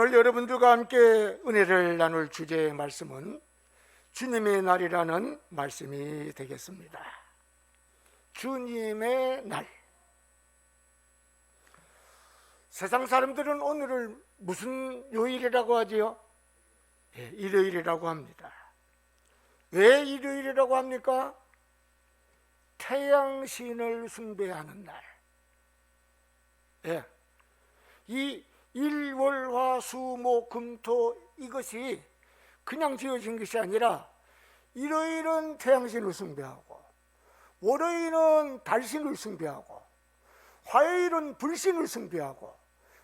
오늘 여러분들과 함께 은혜를 나눌 주제의 말씀은 주님의 날이라는 말씀이 되겠습니다. 주님의 날. 세상 사람들은 오늘을 무슨 요일이라고 하지요? 일요일이라고 합니다. 왜 일요일이라고 합니까? 태양신을 숭배하는 날. 이 일월화 수목금토 이것이 그냥 지어진 것이 아니라 일요일은 태양신을 숭배하고, 월요일은 달신을 숭배하고, 화요일은 불신을 숭배하고,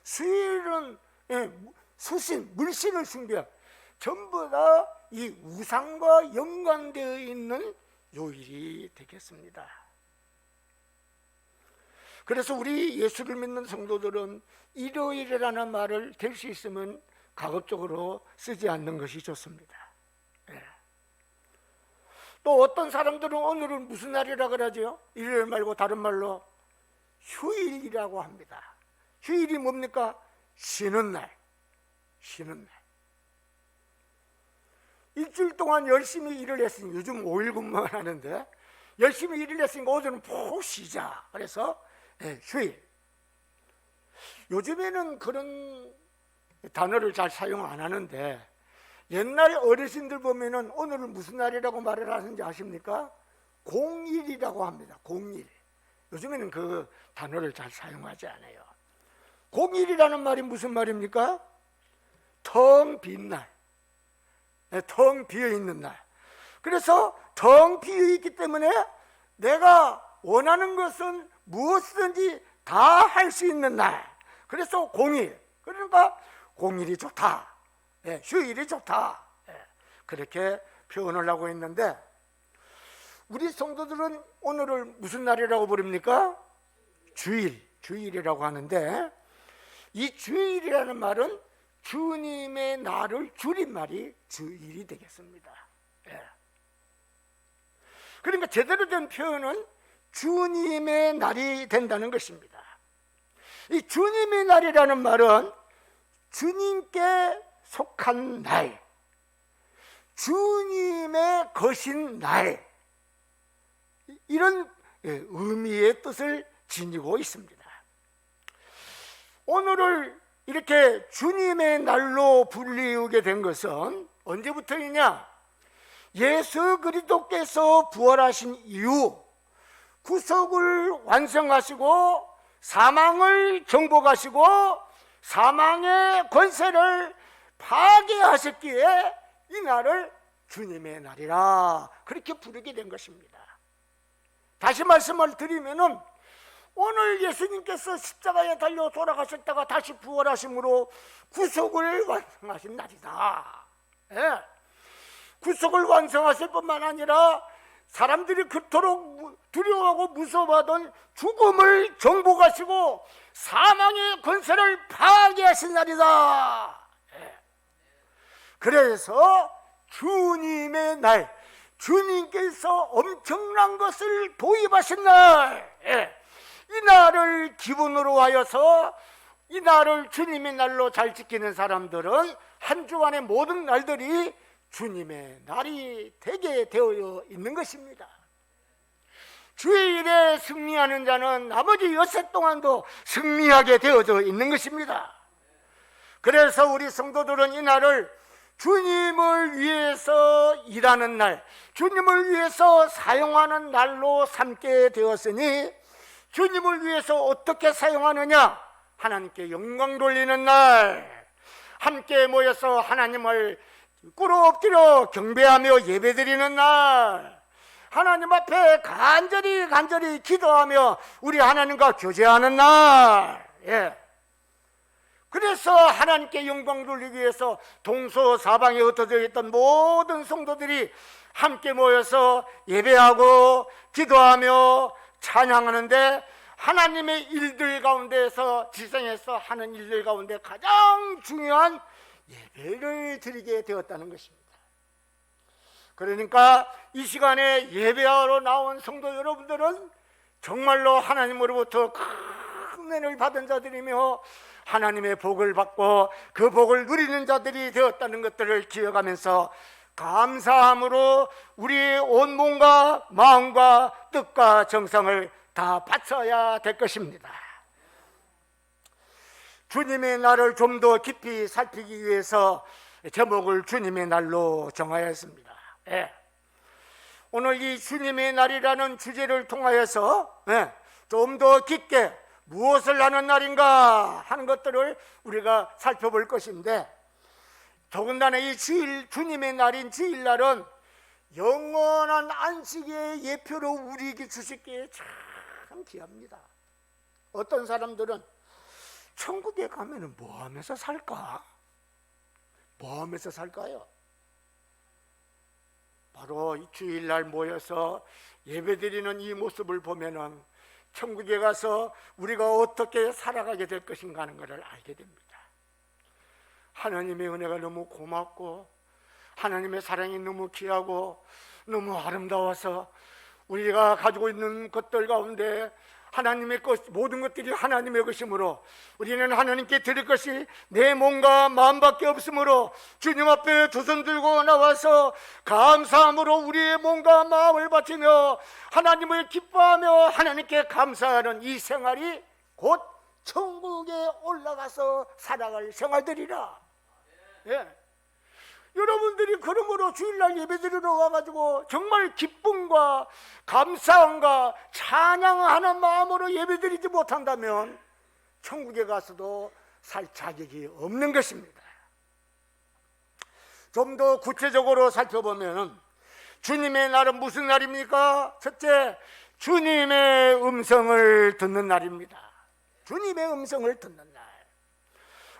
수요일은 수신, 물신을 숭배하고, 전부 다 이 우상과 연관되어 있는 요일이 되겠습니다. 그래서 우리 예수를 믿는 성도들은 일요일이라는 말을 될 수 있으면 가급적으로 쓰지 않는 것이 좋습니다. 또 어떤 사람들은 오늘은 무슨 날이라 그러죠? 일요일 말고 다른 말로 휴일이라고 합니다. 휴일이 뭡니까? 쉬는 날. 쉬는 날. 일주일 동안 열심히 일을 했으니, 요즘 5일 근무만 하는데 열심히 일을 했으니까 오늘은 푹 쉬자. 그래서 휴일. 요즘에는 그런 단어를 잘 사용 안 하는데 옛날 어르신들 보면은 오늘은 무슨 날이라고 말을 하는지 아십니까? 공일이라고 합니다. 공일. 요즘에는 그 단어를 잘 사용하지 않아요. 공일이라는 말이 무슨 말입니까? 텅 빈 날. 텅 비어 있는 날. 그래서 텅 비어 있기 때문에 내가 원하는 것은 무엇이든지 다 할 수 있는 날. 그래서 공일. 그러니까 공일이 좋다. 휴일이 좋다. 그렇게 표현을 하고 있는데, 우리 성도들은 오늘을 무슨 날이라고 부릅니까? 주일. 주일이라고 하는데, 이 주일이라는 말은 주님의 날을 줄임말이 주일이 되겠습니다. 그러니까 제대로 된 표현은 주님의 날이 된다는 것입니다. 이 주님의 날이라는 말은 주님께 속한 날, 주님의 것인 날, 이런 의미의 뜻을 지니고 있습니다. 오늘을 이렇게 주님의 날로 불리우게 된 것은 언제부터이냐? 예수 그리스도께서 부활하신 이후 구속을 완성하시고 사망을 정복하시고 사망의 권세를 파괴하셨기에 이 날을 주님의 날이라 그렇게 부르게 된 것입니다. 다시 말씀을 드리면은 오늘 예수님께서 십자가에 달려 돌아가셨다가 다시 부활하심으로 구속을 완성하신 날이다. 구속을 완성하실 뿐만 아니라 사람들이 그토록 두려워하고 무서워하던 죽음을 정복하시고 사망의 권세를 파괴하신 날이다. 그래서 주님의 날, 주님께서 엄청난 것을 도입하신 날, 이 날을 기분으로 하여서 이 날을 주님의 날로 잘 지키는 사람들은 한 주간의 모든 날들이 주님의 날이 되게 되어 있는 것입니다. 주일에 승리하는 자는 나머지 여섯 동안도 승리하게 되어져 있는 것입니다. 그래서 우리 성도들은 이 날을 주님을 위해서 일하는 날, 주님을 위해서 사용하는 날로 삼게 되었으니, 주님을 위해서 어떻게 사용하느냐? 하나님께 영광 돌리는 날, 함께 모여서 하나님을 꿇어 엎드려 경배하며 예배드리는 날, 하나님 앞에 간절히 기도하며 우리 하나님과 교제하는 날. 그래서 하나님께 영광 돌리기 위해서 동서사방에 흩어져 있던 모든 성도들이 함께 모여서 예배하고 기도하며 찬양하는데, 하나님의 일들 가운데서 지성에서 하는 일들 가운데 가장 중요한 예배를 드리게 되었다는 것입니다. 그러니까 이 시간에 예배하러 나온 성도 여러분들은 정말로 하나님으로부터 큰 은혜를 받은 자들이며 하나님의 복을 받고 그 복을 누리는 자들이 되었다는 것들을 기억하면서 감사함으로 우리의 온 몸과 마음과 뜻과 정성을 다 바쳐야 될 것입니다. 주님의 날을 좀 더 깊이 살피기 위해서 제목을 주님의 날로 정하였습니다. 오늘 이 주님의 날이라는 주제를 통하여서 좀 더 깊게 무엇을 하는 날인가 하는 것들을 우리가 살펴볼 것인데, 더군다나 이 주일, 주님의 날인 주일날은 영원한 안식의 예표로 우리에게 주시기에 참 귀합니다. 어떤 사람들은 천국에 가면 뭐 하면서 살까? 뭐 하면서 살까요? 바로 이 주일날 모여서 예배드리는 이 모습을 보면은 천국에 가서 우리가 어떻게 살아가게 될 것인가 하는 것을 알게 됩니다. 하나님의 은혜가 너무 고맙고 하나님의 사랑이 너무 귀하고 너무 아름다워서 우리가 가지고 있는 것들 가운데 하나님의 것, 모든 것들이 하나님의 것이므로 우리는 하나님께 드릴 것이 내 몸과 마음밖에 없으므로 주님 앞에 두 손 들고 나와서 감사함으로 우리의 몸과 마음을 바치며 하나님을 기뻐하며 하나님께 감사하는 이 생활이 곧 천국에 올라가서 살아갈 생활들이라. 여러분들이 그러므로 주일날 예배드리러 와가지고 정말 기쁨과 감사함과 찬양하는 마음으로 예배드리지 못한다면 천국에 가서도 살 자격이 없는 것입니다. 좀 더 구체적으로 살펴보면 주님의 날은 무슨 날입니까? 첫째, 주님의 음성을 듣는 날입니다. 주님의 음성을 듣는 날.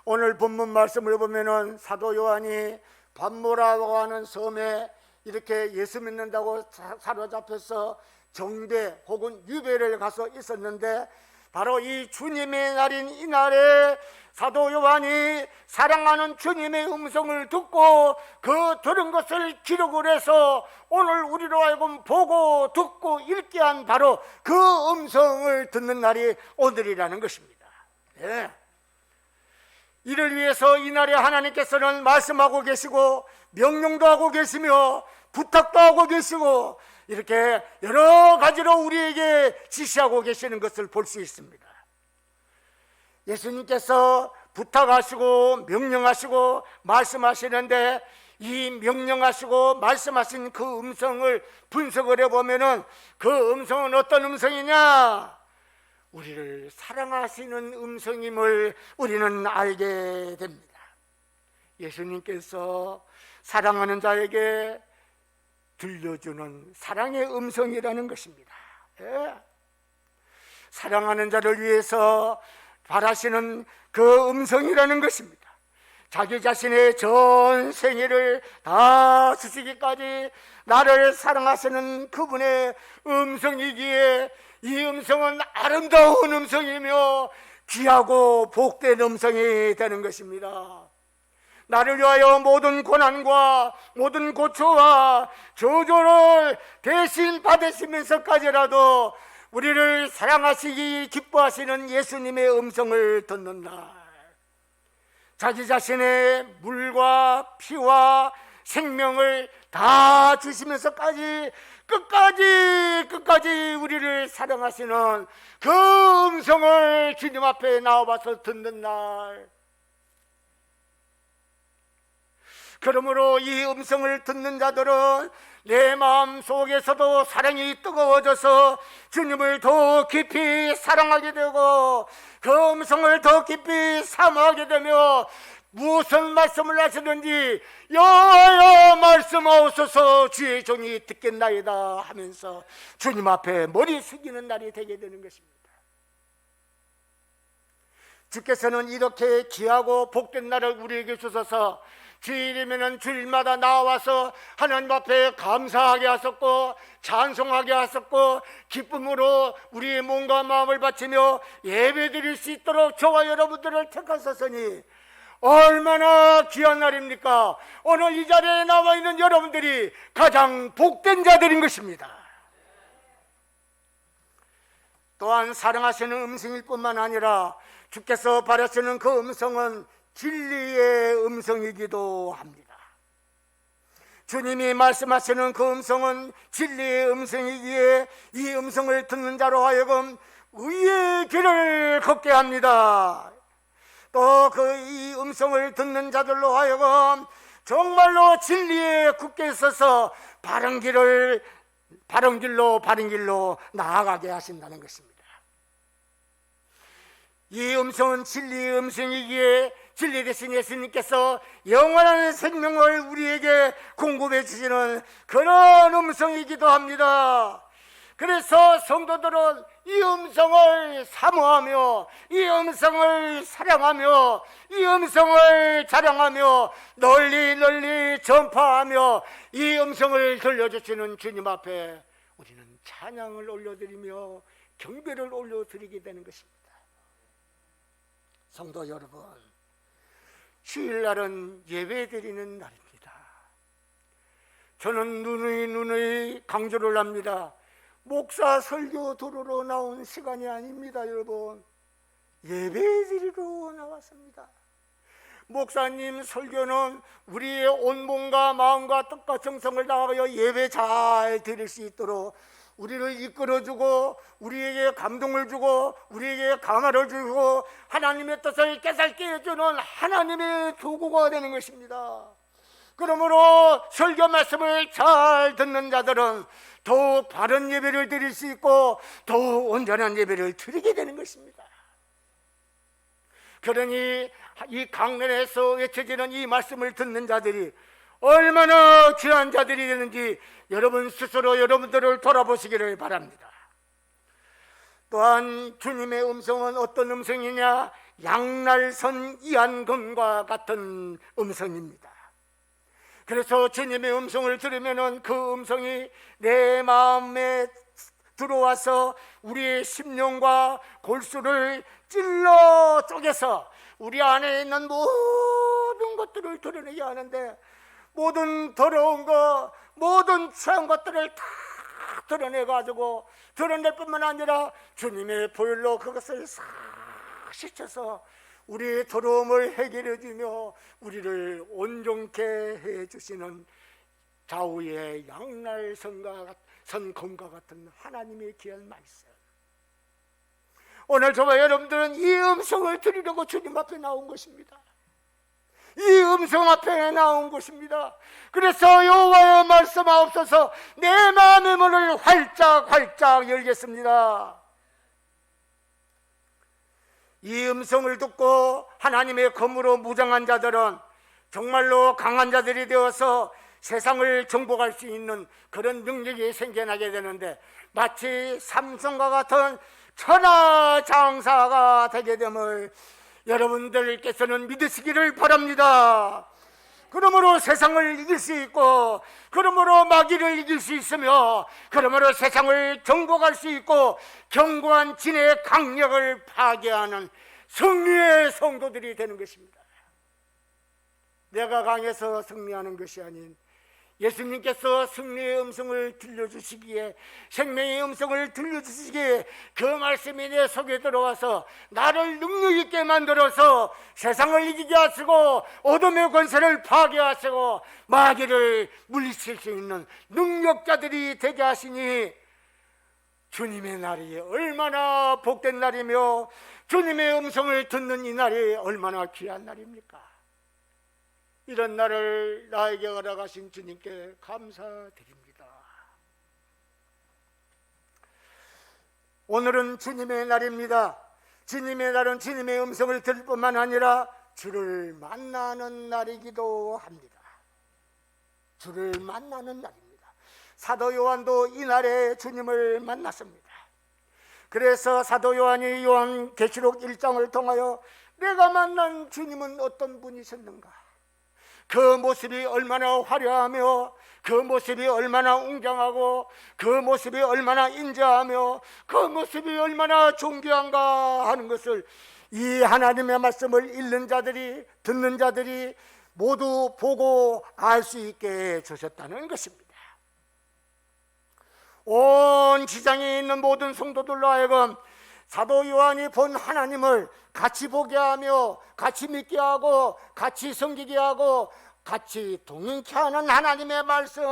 오늘 본문 말씀을 보면은 사도 요한이 반모라고 하는 섬에 이렇게 예수 믿는다고 사로잡혀서 정배 혹은 유배를 가서 있었는데, 바로 이 주님의 날인 이 날에 사도 요한이 사랑하는 주님의 음성을 듣고 그 들은 것을 기록을 해서 오늘 우리로 하여금 보고 듣고 읽게 한 바로 그 음성을 듣는 날이 오늘이라는 것입니다. 이를 위해서 이날에 하나님께서는 말씀하고 계시고 명령도 하고 계시며 부탁도 하고 계시고 이렇게 여러 가지로 우리에게 지시하고 계시는 것을 볼 수 있습니다. 예수님께서 부탁하시고 명령하시고 말씀하시는데, 이 명령하시고 말씀하신 그 음성을 분석을 해보면은 그 음성은 어떤 음성이냐? 우리를 사랑하시는 음성임을 우리는 알게 됩니다. 예수님께서 사랑하는 자에게 들려주는 사랑의 음성이라는 것입니다. 사랑하는 자를 위해서 바라시는 그 음성이라는 것입니다. 자기 자신의 전 생애를 다 주시기까지 나를 사랑하시는 그분의 음성이기에 이 음성은 아름다운 음성이며 귀하고 복된 음성이 되는 것입니다. 나를 위하여 모든 고난과 모든 고초와 저주를 대신 받으시면서까지라도 우리를 사랑하시기 기뻐하시는 예수님의 음성을 듣는 날, 자기 자신의 물과 피와 생명을 다 주시면서까지 끝까지 우리를 사랑하시는 그 음성을 주님 앞에 나와봐서 듣는 날, 그러므로 이 음성을 듣는 자들은 내 마음 속에서도 사랑이 뜨거워져서 주님을 더 깊이 사랑하게 되고 그 음성을 더 깊이 사모하게 되며 무슨 말씀을 하시든지 여호와여 말씀하옵소서 주의 종이 듣겠나이다 하면서 주님 앞에 머리 숙이는 날이 되게 되는 것입니다. 주께서는 이렇게 귀하고 복된 날을 우리에게 주셔서 주일이면 주일마다 나와서 하나님 앞에 감사하게 하셨고 찬송하게 하셨고 기쁨으로 우리의 몸과 마음을 바치며 예배드릴 수 있도록 저와 여러분들을 택하셨으니 얼마나 귀한 날입니까? 오늘 이 자리에 나와 있는 여러분들이 가장 복된 자들인 것입니다. 또한 사랑하시는 음성일 뿐만 아니라 주께서 바라시는 그 음성은 진리의 음성이기도 합니다. 주님이 말씀하시는 그 음성은 진리의 음성이기에 이 음성을 듣는 자로 하여금 의의 길을 걷게 합니다. 또 이 음성을 듣는 자들로 하여금 정말로 진리에 굳게 서서 바른 길로 나아가게 하신다는 것입니다. 이 음성은 진리의 음성이기에 진리 대신 예수님께서 영원한 생명을 우리에게 공급해 주시는 그런 음성이기도 합니다. 그래서 성도들은 이 음성을 사모하며 이 음성을 사랑하며 이 음성을 자랑하며 널리 전파하며 이 음성을 들려주시는 주님 앞에 우리는 찬양을 올려드리며 경배를 올려드리게 되는 것입니다. 성도 여러분, 주일날은 예배드리는 날입니다. 저는 누누이 강조를 합니다. 목사 설교 도로로 나온 시간이 아닙니다. 여러분, 예배드리러 나왔습니다. 목사님 설교는 우리의 온 몸과 마음과 뜻과 정성을 다하여 예배 잘 드릴 수 있도록 우리를 이끌어주고 우리에게 감동을 주고 우리에게 감화를 주고 하나님의 뜻을 깨닫게 해주는 하나님의 도구가 되는 것입니다. 그러므로 설교 말씀을 잘 듣는 자들은 더욱 바른 예배를 드릴 수 있고 더욱 온전한 예배를 드리게 되는 것입니다. 그러니 이 강론에서 외쳐지는 이 말씀을 듣는 자들이 얼마나 귀한 자들이 되는지 여러분 스스로 여러분들을 돌아보시기를 바랍니다. 또한 주님의 음성은 어떤 음성이냐? 양날선 이한금과 같은 음성입니다. 그래서 주님의 음성을 들으면 그 음성이 내 마음에 들어와서 우리의 심령과 골수를 찔러 쪼개서 우리 안에 있는 모든 것들을 드러내게 하는데, 모든 더러운 것, 모든 취한 것들을 다 드러내가지고 드러낼 뿐만 아니라 주님의 보혈로 그것을 싹 씻어서 우리의 더러움을 해결해 주며 우리를 온전케 해주시는 좌우의 양날선검과 같은 하나님의 귀한 말씀, 오늘 저와 여러분들은 이 음성을 들으려고 주님 앞에 나온 것입니다. 이 음성 앞에 나온 것입니다. 그래서 여호와의 말씀하옵소서, 내 마음의 문을 활짝 열겠습니다. 이 음성을 듣고 하나님의 검으로 무장한 자들은 정말로 강한 자들이 되어서 세상을 정복할 수 있는 그런 능력이 생겨나게 되는데, 마치 삼손과 같은 천하장사가 되게 됨을 여러분들께서는 믿으시기를 바랍니다. 그러므로 세상을 이길 수 있고, 그러므로 마귀를 이길 수 있으며, 그러므로 세상을 정복할 수 있고 견고한 진의 강력을 파괴하는 승리의 성도들이 되는 것입니다. 내가 강해서 승리하는 것이 아닌 예수님께서 승리의 음성을 들려주시기에, 생명의 음성을 들려주시기에 그 말씀이 내 속에 들어와서 나를 능력 있게 만들어서 세상을 이기게 하시고 어둠의 권세를 파괴하시고 마귀를 물리칠 수 있는 능력자들이 되게 하시니, 주님의 날이 얼마나 복된 날이며 주님의 음성을 듣는 이 날이 얼마나 귀한 날입니까? 이런 날을 나에게 허락하신 주님께 감사드립니다. 오늘은 주님의 날입니다. 주님의 날은 주님의 음성을 들을 뿐만 아니라 주를 만나는 날이기도 합니다. 주를 만나는 날입니다. 사도 요한도 이 날에 주님을 만났습니다. 그래서 사도 요한이 요한계시록 1장을 통하여 내가 만난 주님은 어떤 분이셨는가, 그 모습이 얼마나 화려하며 그 모습이 얼마나 웅장하고 그 모습이 얼마나 인자하며 그 모습이 얼마나 존귀한가 하는 것을 이 하나님의 말씀을 읽는 자들이, 듣는 자들이 모두 보고 알 수 있게 해주셨다는 것입니다. 온 지장에 있는 모든 성도들로 하여금 사도 요한이 본 하나님을 같이 보게 하며 같이 믿게 하고 같이 섬기게 하고 같이 동행케 하는 하나님의 말씀,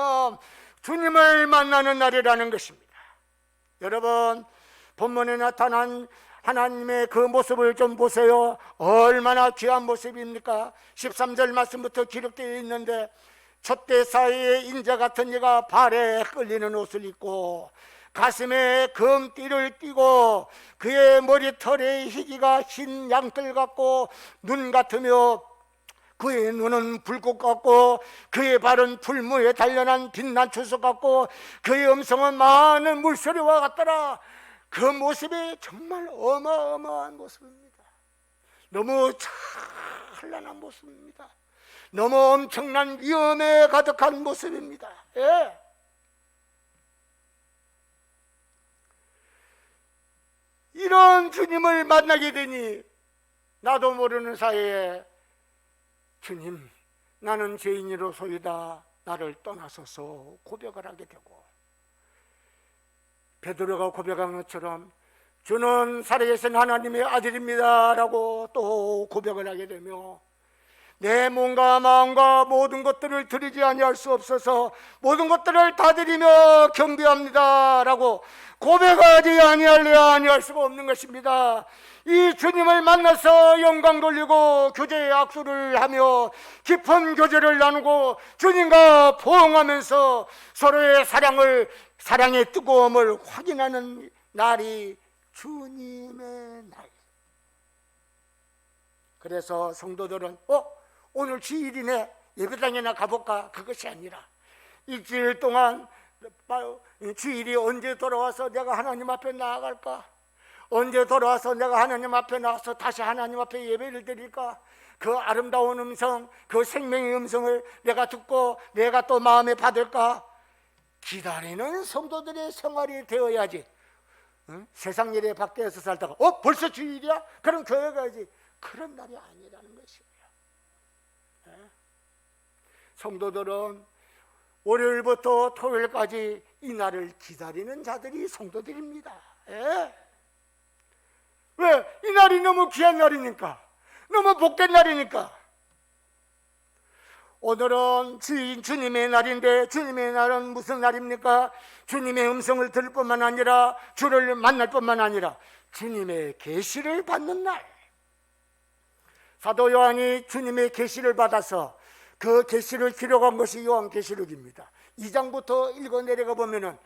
주님을 만나는 날이라는 것입니다. 여러분, 본문에 나타난 하나님의 그 모습을 좀 보세요. 얼마나 귀한 모습입니까? 13절 말씀부터 기록되어 있는데, 촛대 사이에 인자 같은 이가 발에 끌리는 옷을 입고 가슴에 금띠를 띠고 그의 머리털에 희기가 흰 양털 같고 눈 같으며 그의 눈은 불꽃 같고 그의 발은 풀무에 단련한 빛난 주석 같고 그의 음성은 많은 물소리와 같더라. 그 모습이 정말 어마어마한 모습입니다. 너무 찬란한 모습입니다. 너무 엄청난 위험에 가득한 모습입니다. 예. 이런 주님을 만나게 되니 나도 모르는 사이에 주님, 나는 죄인이로소이다, 나를 떠나소서 고백을 하게 되고, 베드로가 고백한 것처럼 주는 살아계신 하나님의 아들입니다 라고 또 고백을 하게 되며, 내 몸과 마음과 모든 것들을 드리지 아니할 수 없어서 모든 것들을 다 드리며 경배합니다 라고 고백하지 아니할 수가 없는 것입니다. 이 주님을 만나서 영광 돌리고 교제의 악수를 하며 깊은 교제를 나누고 주님과 포옹하면서 서로의 사랑의 뜨거움을 확인하는 날이 주님의 날. 그래서 성도들은 오늘 주일이네, 예배당이나 가볼까? 그것이 아니라 일주일 동안 주일이 언제 돌아와서 내가 하나님 앞에 나아갈까? 언제 돌아와서 내가 하나님 앞에 나와서 다시 하나님 앞에 예배를 드릴까? 그 아름다운 음성, 그 생명의 음성을 내가 듣고 내가 또 마음에 받을까? 기다리는 성도들의 생활이 되어야지. 세상 일에 밖에서 살다가 벌써 주일이야? 그럼 교회 가야지. 그런 날이 아니라는 것이에요. 성도들은 월요일부터 토요일까지 이 날을 기다리는 자들이 성도들입니다. 왜? 이 날이 너무 귀한 날이니까, 너무 복된 날이니까. 오늘은 주님의 날인데, 주님의 날은 무슨 날입니까? 주님의 음성을 들을 뿐만 아니라 주를 만날 뿐만 아니라 주님의 계시를 받는 날. 사도 요한이 주님의 계시를 받아서 그 계시를 기록한 것이 요한계시록입니다. 2장부터 읽어 내려가 보면은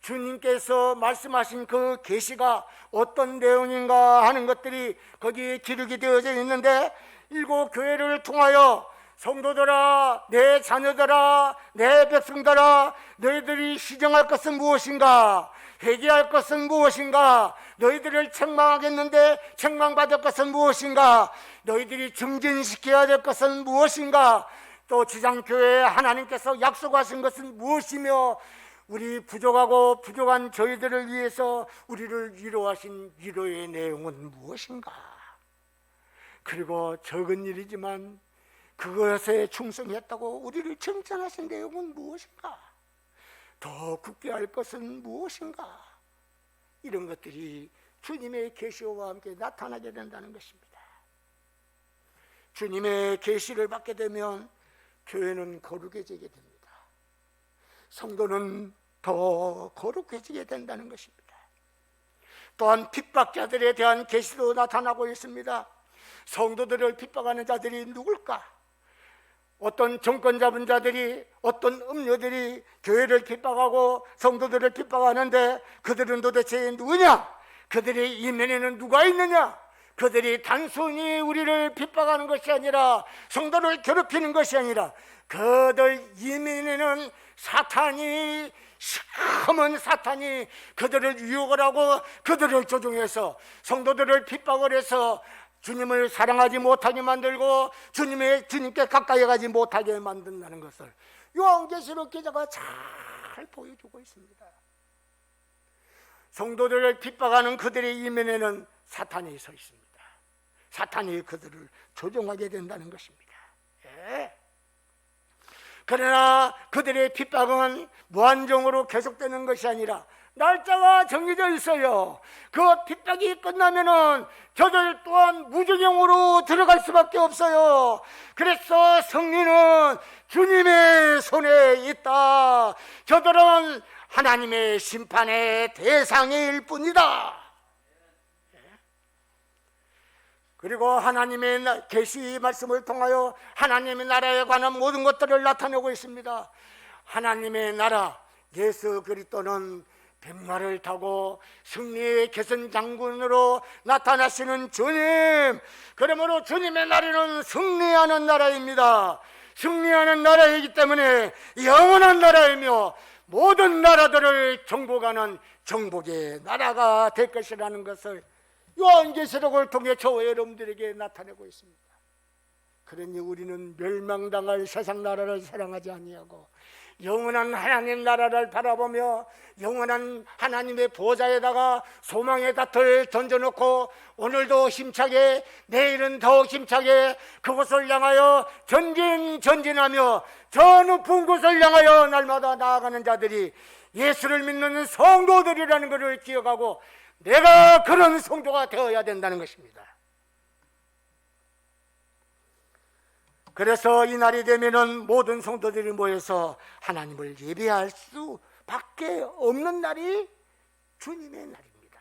주님께서 말씀하신 그 계시가 어떤 내용인가 하는 것들이 거기에 기록이 되어져 있는데, 일곱 교회를 통하여 성도들아, 내 자녀들아, 내 백성들아, 너희들이 시정할 것은 무엇인가? 회개할 것은 무엇인가? 너희들을 책망하겠는데 책망받을 것은 무엇인가? 너희들이 증진시켜야 될 것은 무엇인가? 또 지장교회에 하나님께서 약속하신 것은 무엇이며, 우리 부족하고 부족한 저희들을 위해서 우리를 위로하신 위로의 내용은 무엇인가? 그리고 적은 일이지만 그것에 충성했다고 우리를 칭찬하신 내용은 무엇인가? 더 굳게 할 것은 무엇인가? 이런 것들이 주님의 계시와 함께 나타나게 된다는 것입니다. 주님의 계시를 받게 되면 교회는 거룩해지게 됩니다. 성도는 더 거룩해지게 된다는 것입니다. 또한 핍박자들에 대한 계시도 나타나고 있습니다. 성도들을 핍박하는 자들이 누굴까? 어떤 정권 잡은 자들이, 어떤 음료들이 교회를 핍박하고 성도들을 핍박하는데 그들은 도대체 누구냐? 그들의 이면에는 누가 있느냐? 그들이 단순히 우리를 핍박하는 것이 아니라, 성도를 괴롭히는 것이 아니라, 그들 이면에는 사탄이, 시커먼 사탄이 그들을 유혹을 하고 그들을 조종해서 성도들을 핍박을 해서 주님을 사랑하지 못하게 만들고 주님께 가까이 가지 못하게 만든다는 것을 요한계시록 기자가 잘 보여주고 있습니다. 성도들을 핍박하는 그들의 이면에는 사탄이 서 있습니다. 사탄이 그들을 조종하게 된다는 것입니다. 그러나 그들의 핍박은 무한정으로 계속되는 것이 아니라 날짜가 정해져 있어요. 그 핍박이 끝나면은 저들 또한 무저갱으로 들어갈 수밖에 없어요. 그래서 승리는 주님의 손에 있다. 저들은 하나님의 심판의 대상일 뿐이다. 그리고 하나님의 계시 말씀을 통하여 하나님의 나라에 관한 모든 것들을 나타내고 있습니다. 하나님의 나라, 예수 그리스도는 백마를 타고 승리의 개선 장군으로 나타나시는 주님, 그러므로 주님의 나라는 승리하는 나라입니다. 승리하는 나라이기 때문에 영원한 나라이며 모든 나라들을 정복하는 정복의 나라가 될 것이라는 것을 요한계시록을 통해 저와 여러분들에게 나타내고 있습니다. 그러니 우리는 멸망당할 세상 나라를 사랑하지 아니하고 영원한 하나님 나라를 바라보며 영원한 하나님의 보좌에다가 소망의 닷을 던져놓고 오늘도 힘차게, 내일은 더욱 힘차게 그곳을 향하여 전진하며 저 높은 곳을 향하여 날마다 나아가는 자들이 예수를 믿는 성도들이라는 것을 기억하고 내가 그런 성도가 되어야 된다는 것입니다. 그래서 이 날이 되면은 모든 성도들이 모여서 하나님을 예배할 수밖에 없는 날이 주님의 날입니다.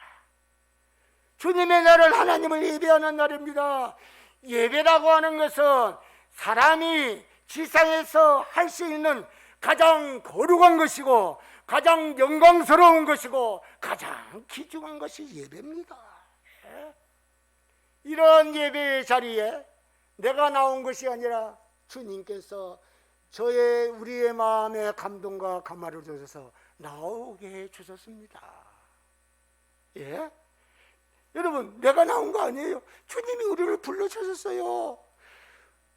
주님의 날은 하나님을 예배하는 날입니다. 예배라고 하는 것은 사람이 지상에서 할 수 있는 가장 거룩한 것이고 가장 영광스러운 것이고 가장 귀중한 것이 예배입니다. 이런 예배의 자리에 내가 나온 것이 아니라 주님께서 우리의 마음에 감동과 감화를 주셔서 나오게 해 주셨습니다. 예? 여러분, 내가 나온 거 아니에요. 주님이 우리를 불러주셨어요.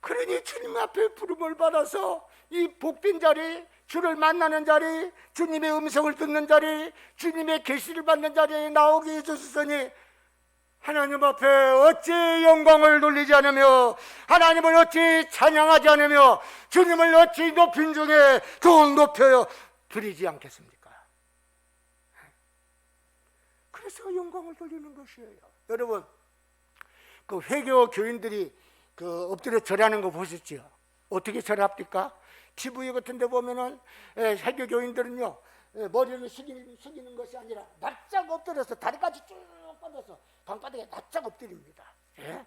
그러니 주님 앞에 부름을 받아서 이 복된 자리, 주를 만나는 자리, 주님의 음성을 듣는 자리, 주님의 계시를 받는 자리에 나오게 해주셨으니 하나님 앞에 어찌 영광을 돌리지 않으며 하나님을 어찌 찬양하지 않으며 주님을 어찌 높인 중에 더욱 높여 드리지 않겠습니까? 그래서 영광을 돌리는 것이에요. 여러분, 그 회교 교인들이 엎드려 절하는 거 보셨죠? 어떻게 절합니까? TV 같은 데 보면은 회교 교인들은요, 머리를 숙이는 것이 아니라 납작 엎드려서 다리까지 쭉 뻗어서 방바닥에 납작 엎드립니다. 예?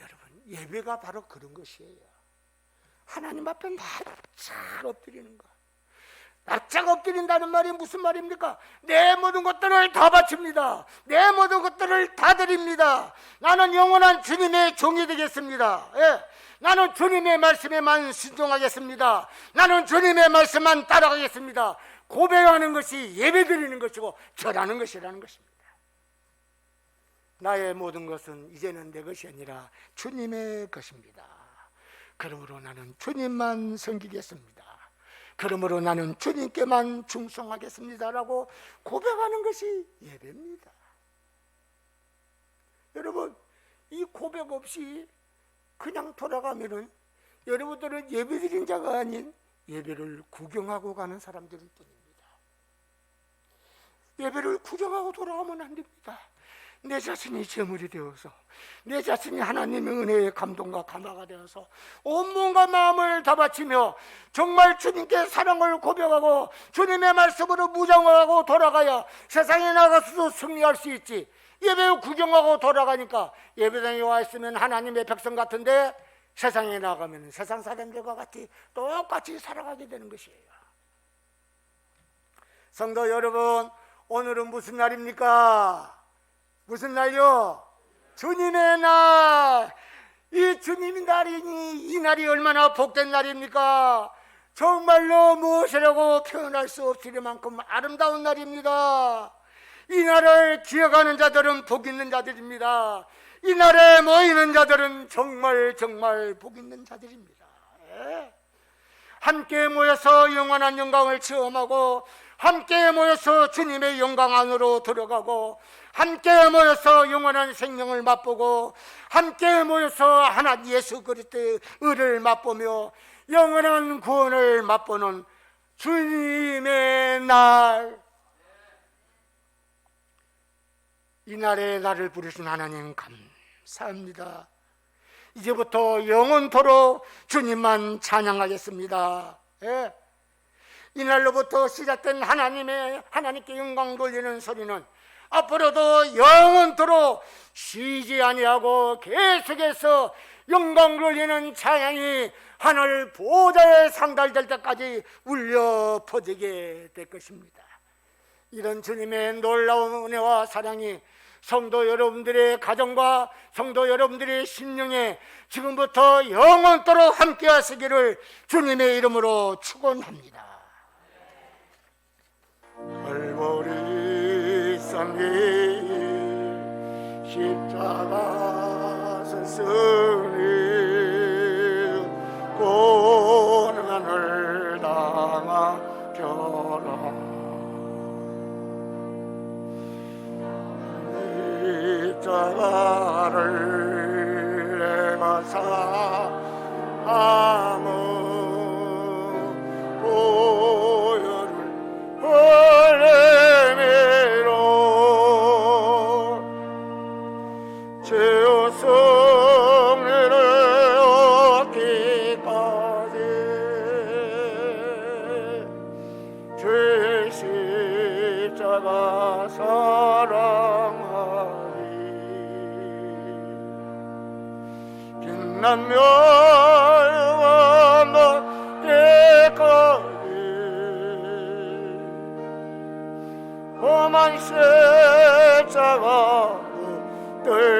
여러분, 예배가 바로 그런 것이에요. 하나님 앞에 납작 엎드리는 것. 납작 엎드린다는 말이 무슨 말입니까? 내 모든 것들을 다 바칩니다. 내 모든 것들을 다 드립니다. 나는 영원한 주님의 종이 되겠습니다. 예. 나는 주님의 말씀에만 순종하겠습니다. 나는 주님의 말씀만 따라가겠습니다. 고백하는 것이 예배드리는 것이고 절하는 것이라는 것입니다. 나의 모든 것은 이제는 내 것이 아니라 주님의 것입니다. 그러므로 나는 주님만 섬기겠습니다. 그러므로 나는 주님께만 충성하겠습니다라고 고백하는 것이 예배입니다. 여러분, 이 고백 없이 그냥 돌아가면은 여러분들은 예배드린 자가 아닌 예배를 구경하고 가는 사람들일 뿐입니다. 예배를 구경하고 돌아가면 안 됩니다. 내 자신이 제물이 되어서, 내 자신이 하나님의 은혜의 감동과 감화가 되어서 온몸과 마음을 다 바치며 정말 주님께 사랑을 고백하고 주님의 말씀으로 무장하고 돌아가야 세상에 나가서도 승리할 수 있지. 예배 구경하고 돌아가니까 예배당에 와 있으면 하나님의 백성 같은데 세상에 나가면 세상 사람들과 같이 똑같이 살아가게 되는 것이에요. 성도 여러분, 오늘은 무슨 날입니까? 무슨 날이요? 주님의 날. 이 주님의 날이니 이 날이 얼마나 복된 날입니까? 정말로 무엇이라고 표현할 수 없을 만큼 아름다운 날입니다. 이 날을 기억하는 자들은 복 있는 자들입니다. 이 날에 모이는 자들은 정말 복 있는 자들입니다. 함께 모여서 영원한 영광을 체험하고 함께 모여서 주님의 영광 안으로 들어가고, 함께 모여서 영원한 생명을 맛보고, 함께 모여서 하나님 예수 그리스도의 의를 맛보며 영원한 구원을 맛보는 주님의 날, 이 날에 나를 부르신 하나님 감사합니다. 이제부터 영원토록 주님만 찬양하겠습니다. 예. 이날로부터 시작된 하나님께 영광 돌리는 소리는 앞으로도 영원토록 쉬지 아니하고 계속해서 영광 돌리는 찬양이 하늘 보좌에 상달될 때까지 울려 퍼지게 될 것입니다. 이런 주님의 놀라운 은혜와 사랑이 성도 여러분들의 가정과 성도 여러분들의 심령에 지금부터 영원토록 함께 하시기를 주님의 이름으로 축원합니다. 할보리 삼위 십자가 스승이 고난을 당하여라. 십자가를 내가 사함은 보혈을 흘리미로 죄의 승리를 얻기까지 주의 십자가 사랑하리. 빛난 멸망 때까지 험한 십자가 붙들